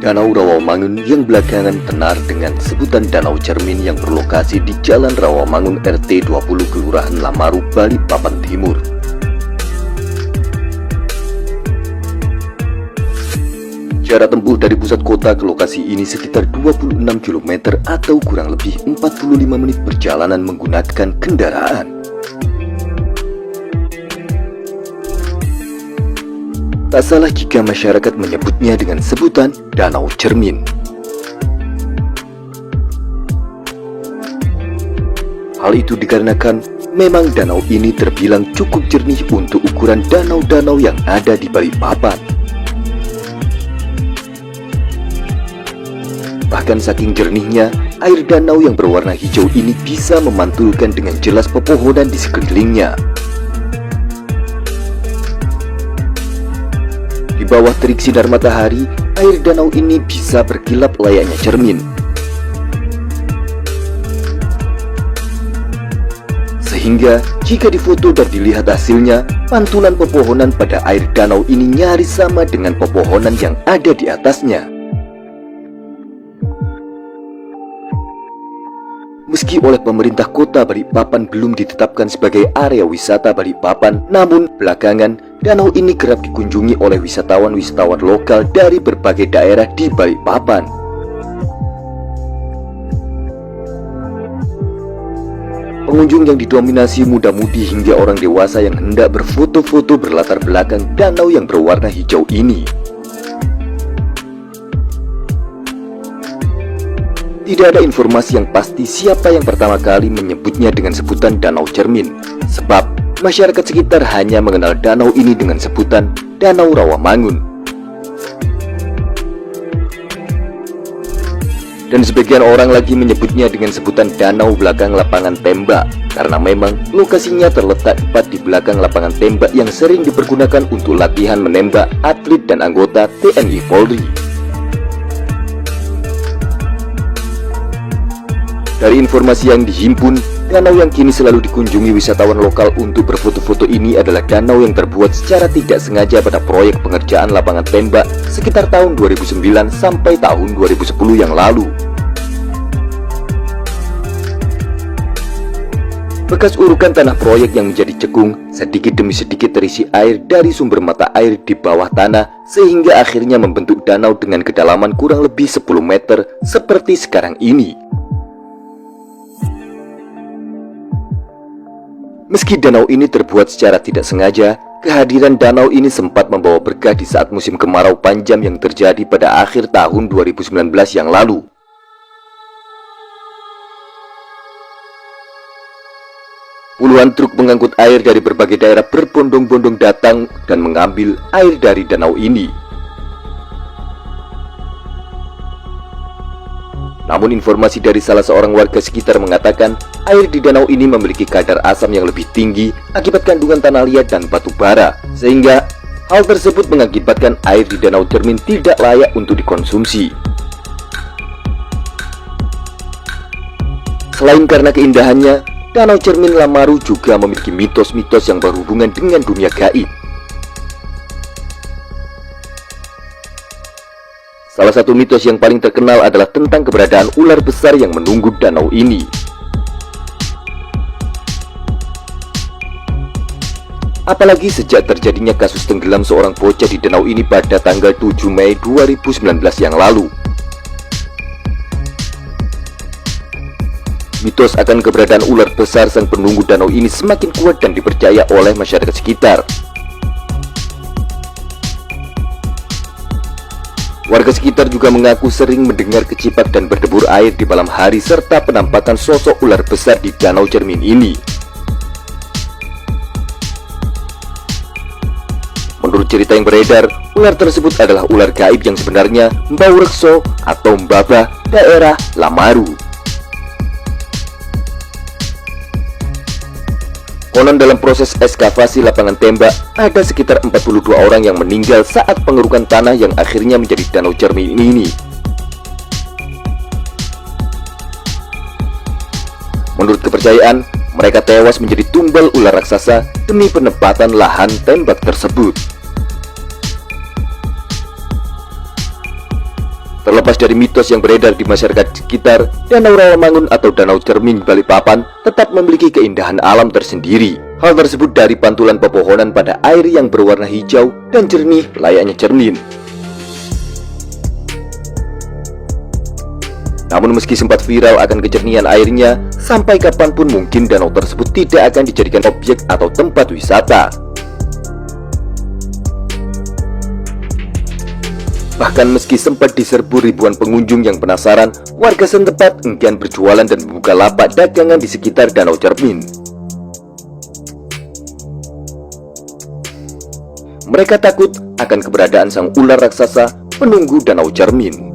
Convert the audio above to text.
Danau Rawamangun yang belakangan tenar dengan sebutan Danau Cermin yang berlokasi di Jalan Rawamangun RT 20 Kelurahan Lamaru, Balikpapan Timur. Jarak tempuh dari pusat kota ke lokasi ini sekitar 26 km atau kurang lebih 45 menit perjalanan menggunakan kendaraan. Tak salah jika masyarakat menyebutnya dengan sebutan Danau Cermin. Hal itu dikarenakan memang danau ini terbilang cukup jernih untuk ukuran danau-danau yang ada di Balikpapan. Bahkan saking jernihnya, air danau yang berwarna hijau ini bisa memantulkan dengan jelas pepohonan di sekelilingnya. Di bawah terik sinar matahari, air danau ini bisa berkilap layaknya cermin. Sehingga jika difoto dan dilihat hasilnya, pantulan pepohonan pada air danau ini nyaris sama dengan pepohonan yang ada di atasnya. Meski oleh pemerintah kota Balikpapan belum ditetapkan sebagai area wisata Balikpapan, namun belakangan danau ini kerap dikunjungi oleh wisatawan-wisatawan lokal dari berbagai daerah di Balikpapan. Pengunjung yang didominasi muda-mudi hingga orang dewasa yang hendak berfoto-foto berlatar belakang danau yang berwarna hijau ini. Tidak ada informasi yang pasti siapa yang pertama kali menyebutnya dengan sebutan Danau Cermin, sebab masyarakat sekitar hanya mengenal danau ini dengan sebutan Danau Rawamangun. Dan sebagian orang lagi menyebutnya dengan sebutan Danau Belakang Lapangan Tembak, karena memang lokasinya terletak tepat di belakang lapangan tembak yang sering dipergunakan untuk latihan menembak atlet dan anggota TNI Polri. Dari informasi yang dihimpun, danau yang kini selalu dikunjungi wisatawan lokal untuk berfoto-foto ini adalah danau yang terbuat secara tidak sengaja pada proyek pengerjaan lapangan tembak sekitar tahun 2009 sampai tahun 2010 yang lalu. Bekas urukan tanah proyek yang menjadi cekung, sedikit demi sedikit terisi air dari sumber mata air di bawah tanah, sehingga akhirnya membentuk danau dengan kedalaman kurang lebih 10 meter seperti sekarang ini. Meski danau ini terbuat secara tidak sengaja, kehadiran danau ini sempat membawa berkah di saat musim kemarau panjang yang terjadi pada akhir tahun 2019 yang lalu. Puluhan truk pengangkut air dari berbagai daerah berbondong-bondong datang dan mengambil air dari danau ini. Namun informasi dari salah seorang warga sekitar mengatakan air di danau ini memiliki kadar asam yang lebih tinggi akibat kandungan tanah liat dan batu bara, sehingga hal tersebut mengakibatkan air di Danau Cermin tidak layak untuk dikonsumsi. Selain karena keindahannya, Danau Cermin Lamaru juga memiliki mitos-mitos yang berhubungan dengan dunia gaib. Salah satu mitos yang paling terkenal adalah tentang keberadaan ular besar yang menunggu danau ini. Apalagi sejak terjadinya kasus tenggelam seorang bocah di danau ini pada tanggal 7 Mei 2019 yang lalu. Mitos akan keberadaan ular besar sang penunggu danau ini semakin kuat dan dipercaya oleh masyarakat sekitar. Warga sekitar juga mengaku sering mendengar kecipak dan berdebur air di malam hari serta penampakan sosok ular besar di Danau Cermin ini. Menurut cerita yang beredar, ular tersebut adalah ular gaib yang sebenarnya Mbau Rekso atau Mbaba daerah Lamaru. Konon dalam proses ekskavasi lapangan tembak, ada sekitar 42 orang yang meninggal saat pengerukan tanah yang akhirnya menjadi Danau Cermin ini. Menurut kepercayaan, mereka tewas menjadi tumbal ular raksasa demi penempatan lahan tembak tersebut. Terlepas dari mitos yang beredar di masyarakat sekitar, Danau Rawamangun atau Danau Cermin Balikpapan tetap memiliki keindahan alam tersendiri. Hal tersebut dari pantulan pepohonan pada air yang berwarna hijau dan jernih layaknya cermin. Namun meski sempat viral akan kejernihan airnya, sampai kapanpun mungkin danau tersebut tidak akan dijadikan objek atau tempat wisata. Bahkan meski sempat diserbu ribuan pengunjung yang penasaran, warga setempat enggan berjualan dan membuka lapak dagangan di sekitar Danau Cermin. Mereka takut akan keberadaan sang ular raksasa penunggu Danau Cermin.